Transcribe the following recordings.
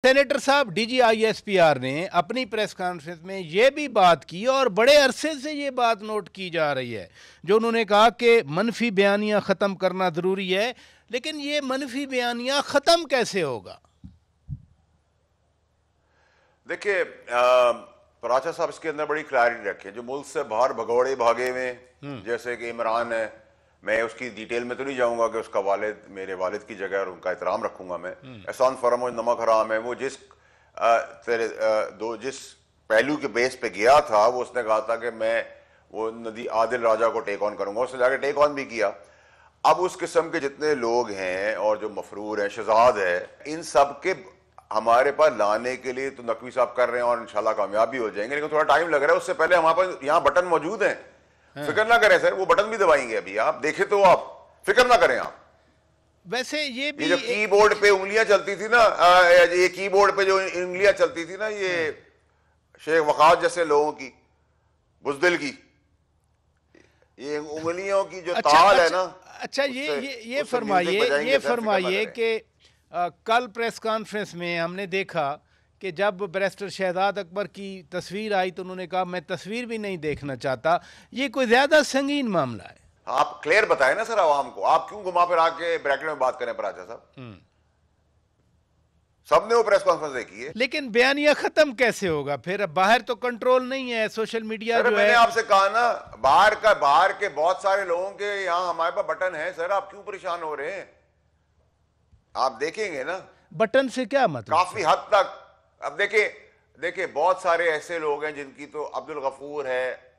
Senator साहब, DG ISPR ने अपनी प्रेस कॉन्फ्रेंस में ये भी बात की और बड़े अरसे से ये बात नोट की जा रही है, जो उन्होंने कहा कि मनफी बयानियां ख़त्म करना ज़रूरी है। लेकिन ये मनफी बयानियां ख़त्म कैसे होगा? देखिए, पराचा साहब इसके अंदर बड़ी क्लैरिटी रखे। जो मुल्क से बाहर भगौड़े भागे हुए, जैसे कि इमरान है, मैं उसकी डिटेल में तो नहीं जाऊंगा कि उसका वालिद मेरे वालिद की जगह और उनका एहतराम रखूंगा मैं। एहसान फरमोश नमक हराम है, वो जिस जिस पहलू के बेस पे गया था, वो उसने कहा था कि मैं वो नदी आदिल राजा को टेक ऑन करूंगा, उसने जाके टेक ऑन भी किया। अब उस किस्म के जितने लोग हैं और जो मफरूर हैं, शहजाद है, इन सब के हमारे पास लाने के लिए तो नकवी साहब कर रहे हैं और इंशाल्लाह कामयाब भी हो जाएंगे, लेकिन थोड़ा टाइम लग रहा है। उससे पहले हमारे पास यहाँ बटन मौजूद हैं, फिक्र ना करें सर, वो बटन भी दबाएंगे अभी, आप देखें तो आप फिक्र ना करें आप। वैसे ये भी जो कीबोर्ड पे उंगलियां चलती थी ना, ये कीबोर्ड पे जो उंगलियां चलती थी ना, ये शेख वकास जैसे लोगों की, बुजदिल की, ये उंगलियों की जो ताल है ना। अच्छा, ये फरमाइए कि कल प्रेस कॉन्फ्रेंस में हमने देखा कि जब बैरिस्टर शहजाद अकबर की तस्वीर आई तो उन्होंने कहा मैं तस्वीर भी नहीं देखना चाहता। ये कोई ज्यादा संगीन मामला है? आप क्लियर बताएं ना सर आवाम को, आप क्यों घुमा फिर आके ब्रैकेट में बात करें पराचा साहब? सबने वो प्रेस कॉन्फ्रेंस देखी है। लेकिन बयानिया खत्म कैसे होगा फिर? बाहर तो कंट्रोल नहीं है, सोशल मीडिया जो मैंने आपसे कहा ना, बाहर के बहुत सारे लोगों के यहाँ हमारे पास बटन है सर, आप क्यों परेशान हो रहे हैं? आप देखेंगे ना बटन से क्या मतलब? काफी हद तक। अब देखिए बहुत सारे ऐसे लोग हैं जिनकी तो अब्दुल गफूर है,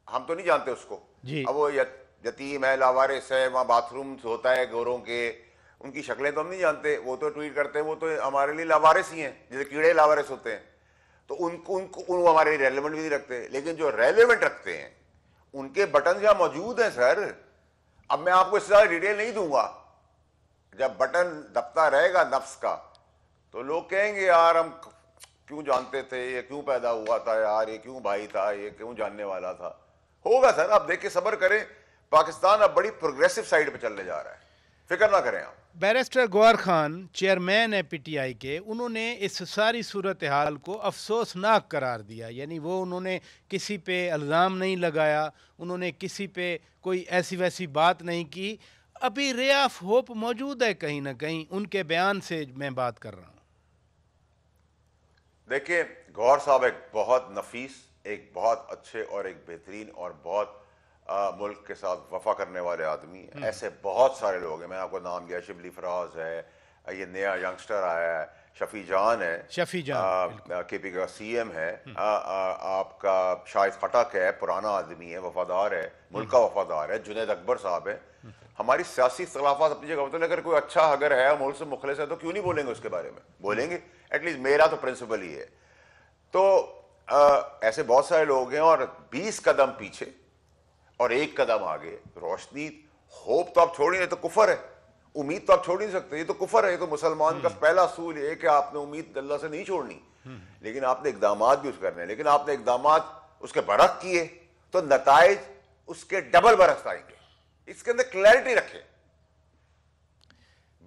हम तो नहीं जानते उसको जी। अब वो यतीम है, लावारिस है, वहां बाथरूम होता है गोरों के, उनकी शक्लें तो हम नहीं जानते, वो तो ट्वीट करते हैं, वो तो हमारे लिए लावारिस ही हैं, जैसे कीड़े लावारिस होते हैं, तो उनको हमारे लिए रेलेवेंट भी नहीं रखते। लेकिन जो रेलेवेंट रखते हैं उनके बटन यहाँ मौजूद हैं सर। अब मैं आपको इससे ज्यादा डिटेल नहीं दूंगा। जब बटन दबता रहेगा नफ्स का, तो लोग कहेंगे यार हम क्यों जानते थे, ये क्यों पैदा हुआ था यार, ये क्यों भाई था, ये क्यों जानने वाला था। होगा सर, आप देख के सब्र करें। पाकिस्तान अब बड़ी प्रोग्रेसिव साइड पे चलने जा रहा है, फिक्र ना करें आप। बैरिस्टर गौहर खान चेयरमैन है पीटीआई के, उन्होंने इस सारी सूरत हाल को अफसोसनाक करार दिया। यानी वो उन्होंने किसी पे इल्ज़ाम नहीं लगाया, उन्होंने किसी पे कोई ऐसी वैसी बात नहीं की। अभी रे ऑफ होप मौजूद है कहीं ना कहीं, उनके बयान से मैं बात कर रहा हूं। देखिए, गौहर साहब एक बहुत नफीस, एक बहुत अच्छे और एक बेहतरीन और बहुत मुल्क के साथ वफा करने वाले आदमी हैं। ऐसे बहुत सारे लोग हैं, मैं आपको नाम लिया, शिबली फराज है, ये नया यंगस्टर आया है, शफी जान है, केपी का सीएम है, आपका शाहिद खटक है, पुराना आदमी है, वफादार है, मुल्क का वफादार है, जुनैद अकबर साहब है। हमारी सियासी इख्तिलाफात अपनी जगह होते हैं, अगर कोई अच्छा अगर है मुल्क से मुखलिस है तो क्यों नहीं बोलेंगे उसके बारे में? बोलेंगे। एटलीस्ट मेरा तो प्रिंसिपल ही है। तो ऐसे बहुत सारे लोग हैं, और 20 कदम पीछे और 1 कदम आगे। रोशनी, होप तो आप छोड़ ही नहीं, तो कुफर है। उम्मीद तो आप छोड़ नहीं सकते, ये तो कुफर है। ये तो मुसलमान का पहला असूल है कि आपने उम्मीद अल्लाह से नहीं छोड़नी, लेकिन आपने इकदाम भी उस करने। लेकिन आपने इकदाम उसके बरक किए तो नताइज उसके डबल बरस आएंगे। इसके अंदर क्लैरिटी रखें।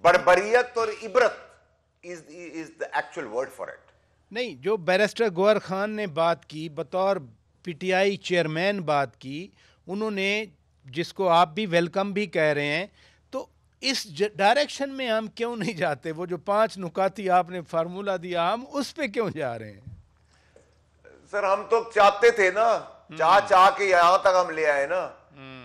बर्बरियत और इबरत is the actual word for it. नहीं, जो बैरिस्टर गौहर खान ने बात की, बतौर पीटीआई चेयरमैन बात की उन्होंने, जिसको आप भी वेलकम भी कह रहे हैं, तो इस डायरेक्शन में हम क्यों नहीं जाते? वो जो 5 नुकाती आपने फार्मूला दिया, हम उस पे क्यों जा रहे हैं? सर हम तो चाहते थे ना, चाह के यहां तक हम ले आए ना।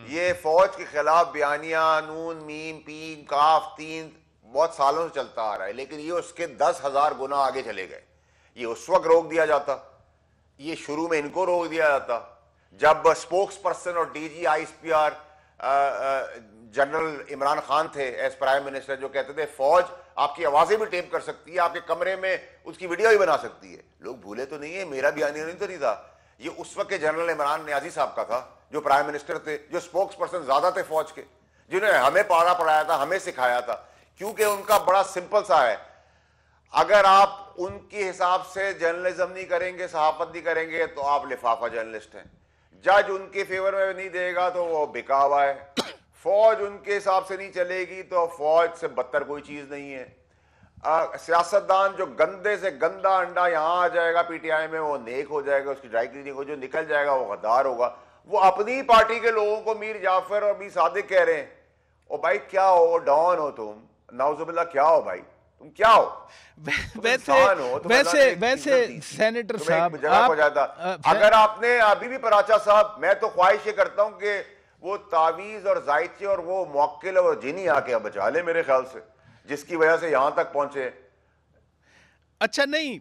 ये फौज के खिलाफ बयानिया, नून मीम पीम काफ तीन बहुत सालों से चलता आ रहा है, लेकिन ये उसके 10,000 गुना आगे चले गए। ये उस वक्त रोक दिया जाता, ये शुरू में इनको रोक दिया जाता जब स्पोक्स पर्सन और डीजीआईएसपीआर जनरल इमरान खान थे एज प्राइम मिनिस्टर, जो कहते थे फौज आपकी आवाजें भी टेप कर सकती है, आपके कमरे में उसकी वीडियो भी बना सकती है। लोग भूले तो नहीं है, मेरा बयानिया नहीं तो नहीं था, ये उस वक्त के जनरल इमरान नियाजी साहब का था, जो प्राइम मिनिस्टर थे, जो स्पोक्स पर्सन ज्यादा थे फौज के, जिन्होंने हमें पढ़ाया था, हमें सिखाया था। क्योंकि उनका बड़ा सिंपल सा है, अगर आप उनके हिसाब से जर्नलिज्म नहीं करेंगे, सहाफत नहीं करेंगे, तो आप लिफाफा जर्नलिस्ट हैं। जज उनके फेवर में नहीं देगा तो वो बिका हुआ है। फौज उनके हिसाब से नहीं चलेगी तो फौज से बदतर कोई चीज नहीं है। सियासतदान जो गंदे से गंदा अंडा यहां आ जाएगा पीटीआई में, वो नेक हो जाएगा, उसकी ड्राई क्लीनिंग हो, जो निकल जाएगा वो गद्दार होगा। वो अपनी पार्टी के लोगों को मीर जाफर और मीर सादिक कह रहे हैं, ओ भाई क्या हो, डॉन हो तुम, नाउजुबिल्लाह क्या हो भाई, तुम क्या हो? वैसे सेनेटर साहब अगर आपने अभी भी पराचा साहब, मैं तो ख्वाहिश ये करता हूं कि वो तावीज और जायचे और वो मौक्किल और जिनी आके बचा ले मेरे ख्याल से, जिसकी वजह से यहां तक पहुंचे। अच्छा, नहीं,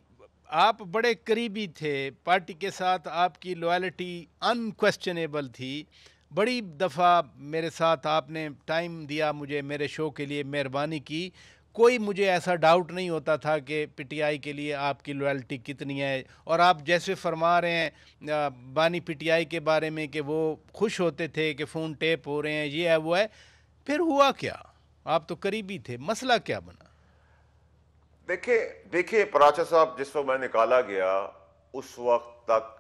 आप बड़े करीबी थे पार्टी के साथ, आपकी लॉयल्टी अनक्वेश्चनेबल थी। बड़ी दफ़ा मेरे साथ आपने टाइम दिया मुझे, मेरे शो के लिए मेहरबानी की। कोई मुझे ऐसा डाउट नहीं होता था कि पीटीआई के लिए आपकी लॉयल्टी कितनी है। और आप जैसे फरमा रहे हैं बानी पीटीआई के बारे में कि वो खुश होते थे कि फ़ोन टेप हो रहे हैं, ये है वो है, फिर हुआ क्या? आप तो करीबी थे, मसला क्या बना? देखिए पराचा साहब, जिस वक्त मैं निकाला गया उस वक्त तक,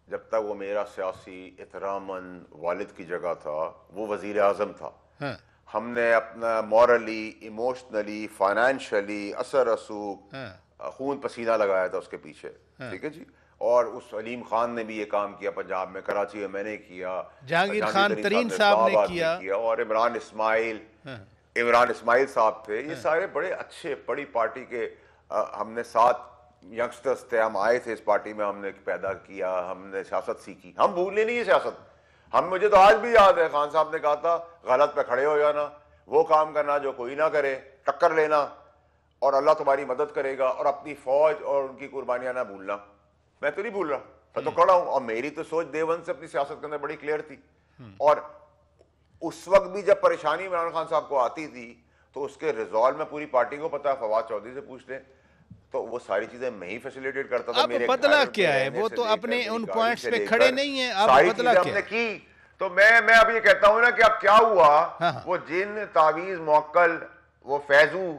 जब तक वो मेरा सियासी एहतरामन वालिद की जगह था, वो वजीर आजम था। हाँ। हमने अपना मॉरली, इमोशनली, फाइनेंशियली, असर रसूख, खून पसीना लगाया था उसके पीछे। ठीक है जी। और उस अलीम खान ने भी ये काम किया पंजाब में, कराची में मैंने किया, जहांगीर खान तरीन साहब ने किया, और इमरान इस्माइल साहब थे। ये सारे बड़े अच्छे, बड़ी पार्टी के हमने 7 यंगस्टर्स थे, हम आए थे इस पार्टी में, हमने पैदा किया, हमने सियासत सीखी, हम भूलने नहीं है सियासत। मुझे तो आज भी याद है, खान साहब ने कहा था गलत पे खड़े हो जाना, वो काम करना जो कोई ना करे, टक्कर लेना, और अल्लाह तुम्हारी मदद करेगा, और अपनी फौज और उनकी कुर्बानियां ना भूलना। मैं तो नहीं भूल रहा, मैं तो खड़ा हूं, और मेरी तो सोच देवन से अपनी सियासत के अंदर बड़ी क्लियर थी। और उस वक्त भी जब परेशानी इमरान खान साहब को आती थी तो उसके रिजॉल्व में पूरी पार्टी को पता है, फवाद चौधरी से पूछ लें, तो वो सारी चीजें मैं ही फैसिलिटेट करता था। मेरे बदला क्या है, वो तो अपने उन पॉइंट्स पे खड़े नहीं है, आप बदला क्या हमने की। तो मैं अब ये कहता हूं ना कि अब क्या हुआ। हाँ। वो जिन तावीज मौक्कल, वो फैजू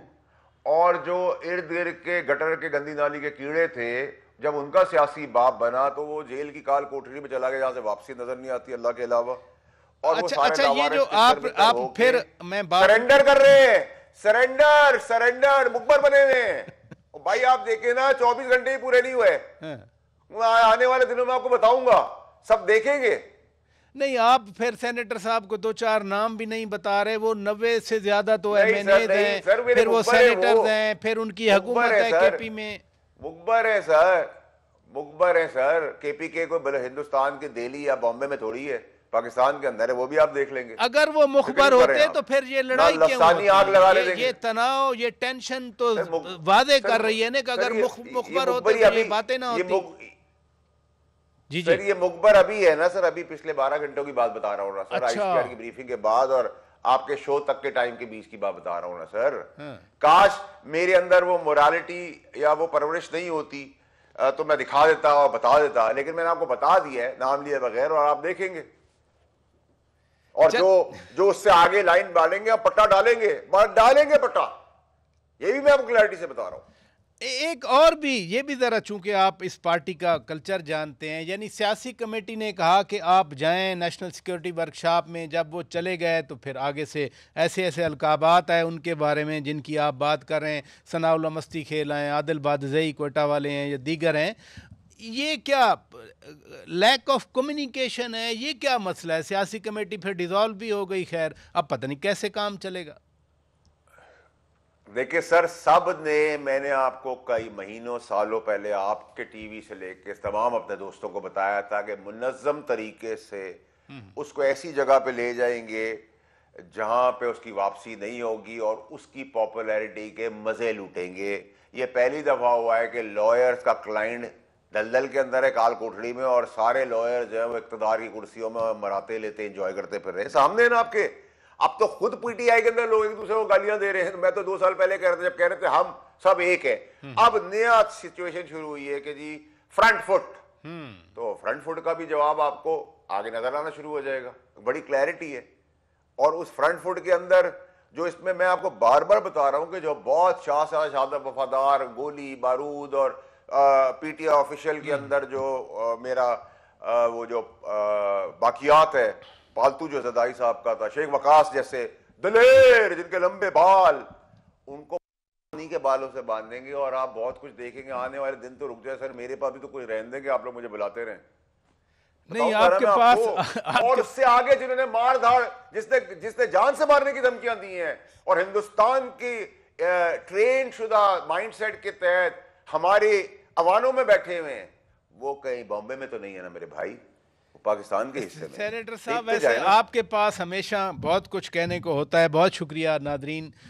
और जो इर्द गिर्द के गटर के गंदी नाली के कीड़े थे, जब उनका सियासी बाप बना तो वो जेल की काल कोठरी में चला गया, जहां से वापसी नजर नहीं आती अल्लाह के अलावा। और अच्छा, ये जो आप फिर मैं सरेंडर कर रहे हैं, सरेंडर मुकबर बने हुए हैं। भाई आप देखे ना, 24 घंटे ही पूरे नहीं हुए। आने वाले दिनों में आपको बताऊंगा, सब देखेंगे। नहीं, आप फिर सेनेटर साहब को 2-4 नाम भी नहीं बता रहे, वो 90 से ज्यादा तो एमएनए हैं, फिर वो सेनेटर्स हैं, फिर उनकी हुकूमत है केपी में। मुकबर है सर, केपीके को हिंदुस्तान के दिल्ली या बॉम्बे में थोड़ी है, पाकिस्तान के अंदर है, वो भी आप देख लेंगे। अगर वो मुखबर होते तो फिर ये लड़ाई क्यों होती? आग लगा लेंगे। ये तनाव, ये टेंशन तो वादे कर रही है ना कि अगर मुखबर होते तो ये बातें ना होती। जी सर, ये मुखबर अभी है ना सर, अभी पिछले 12 घंटों की बात बता रहा हूँ ना सर। आईसीआर की ब्रीफिंग के बाद और आपके शो तक के टाइम के बीच की बात बता रहा हूँ ना सर। काश मेरे अंदर वो मोरालिटी या वो परवरिश नहीं होती तो मैं दिखा देता और बता देता, लेकिन मैंने आपको बता दिया है नाम लिए बगैर, और आप देखेंगे। और जो उससे आगे लाइन डालेंगे, आप पट्टा डालेंगे पट्टा, ये भी मैं आपको क्लैरिटी से बता रहा हूं। एक और भी, ये भी ज़रा, चूंकि आप इस पार्टी का कल्चर जानते हैं, यानी सियासी कमेटी ने कहा कि आप जाएं नेशनल सिक्योरिटी वर्कशॉप में, जब वो चले गए तो फिर आगे से ऐसे ऐसे अलकाबात आए उनके बारे में जिनकी आप बात कर रहे हैं, सनाउल्लाह मस्ती खेल हैं, आदिल बादजई कोयटा वाले हैं या दीगर हैं। ये क्या लैक ऑफ कम्युनिकेशन है, ये क्या मसला है? सियासी कमेटी फिर डिसॉल्व भी हो गई, खैर अब पता नहीं कैसे काम चलेगा। देखिए सर, सब ने, मैंने आपको कई महीनों सालों पहले आपके टीवी से लेके तमाम अपने दोस्तों को बताया था कि मुनज़्ज़म तरीके से उसको ऐसी जगह पे ले जाएंगे जहां पे उसकी वापसी नहीं होगी और उसकी पॉपुलैरिटी के मजे लूटेंगे। ये पहली दफा हुआ है कि लॉयर्स का क्लाइंट दलदल के अंदर है, काल कोठड़ी में, और सारे लॉयर जो है वो इक़्तिदार की कुर्सियों में मराते लेते एंजॉय करते फिर रहे सामने ना आपके। अब तो खुद पीटीआई के अंदर लोग एक दूसरे को गालियां दे रहे हैं। मैं तो 2 साल पहले कह रहे थे, जब कह रहे थे हम सब एक है। अब नया सिचुएशन शुरू हुई है कि जी फ्रंट फुट, तो फ्रंट फुट का भी जवाब आपको आगे नजर आना शुरू हो जाएगा, बड़ी क्लैरिटी है। और उस फ्रंट फुट के अंदर जो, इसमें मैं आपको बार बार बता रहा हूं कि जो बहुत शादा वफादार गोली बारूद और पीटीआई ऑफिशियल के अंदर जो मेरा वो जो बाकियात है, पालतू जो जदाई साहब का था, शेख वकास जैसे दलेर जिनके लंबे बाल, उनको उन्हीं के बालों से बांध देंगे और आप बहुत कुछ देखेंगे। आने वाले दिन तो रुक जाए सर, मेरे पास भी तो कोई रहने देंगे, आप लोग मुझे बुलाते रहें। नहीं, बताऊं आपके मैं पास आपको, और उससे आगे जिन्होंने मार धाड़, जिसने जिसने जान से मारने की धमकियां दी हैं और हिंदुस्तान की ट्रेन शुदा माइंडसेट के तहत हमारे अवानों में बैठे हुए हैं, वो कहीं बॉम्बे में तो नहीं है ना मेरे भाई, वो पाकिस्तान के हिस्से में। सेनेटर साहब, देखते वैसे जाए ना। आपके पास हमेशा बहुत कुछ कहने को होता है। बहुत शुक्रिया नादरीन।